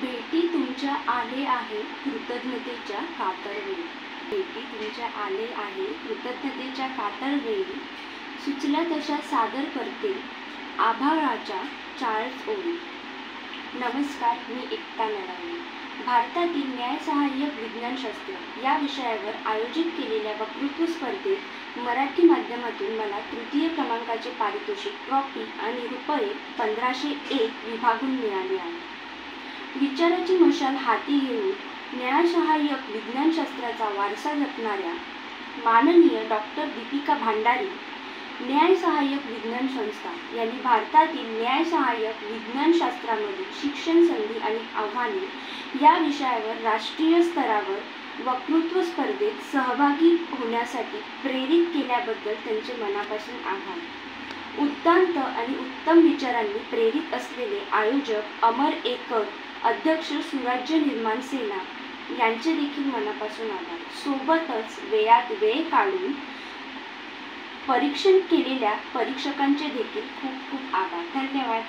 भेटी तुमच्या आले आहे कृतज्ञतेच्या कातरवेळी. भेटी तुमच्या आले आहे कृतज्ञतेच्या कातरवेळी. सुचल्या तशा सादर करते आभाळाच्या 40 ओळी. नमस्कार, मी एकता नळवणे. भारतातील न्यायसहाय्यक विज्ञानशास्त्र या विषयावर आयोजित केलेल्या वक्तृत्व स्पर्धेत मराठी माध्यमातून मला तृतीय क्रमांकाचे पारितोषिक, ट्रॉफी आणि रुपये 1501 विभागून मिळाले आहे. विचाराची मशाल हाती घेऊन न्यायसहाय्यक विज्ञानशास्त्राचा वारसा जपणाऱ्या माननीय डॉक्टर दीपिका भांडारी न्यायसहाय्यक विज्ञान संस्था यांनी भारतातील न्यायसहाय्यक विज्ञानशास्त्रामधील शिक्षण संधी आणि आव्हाने या विषयावर राष्ट्रीय स्तरावर वक्तृत्व स्पर्धेत सहभागी होण्यासाठी प्रेरित केल्याबद्दल त्यांचे मनापासून आभार. उद्दांत आणि उत्तम विचारांनी प्रेरित असलेले आयोजक अमर एकर, अध्यक्ष सुराज्य निर्माण सेना यांचे देखील मनापासून आभार. सोबतच वेळात वेळ काढून परीक्षण केलेल्या परीक्षकांचे देखील खूप खूप आभार. धन्यवाद.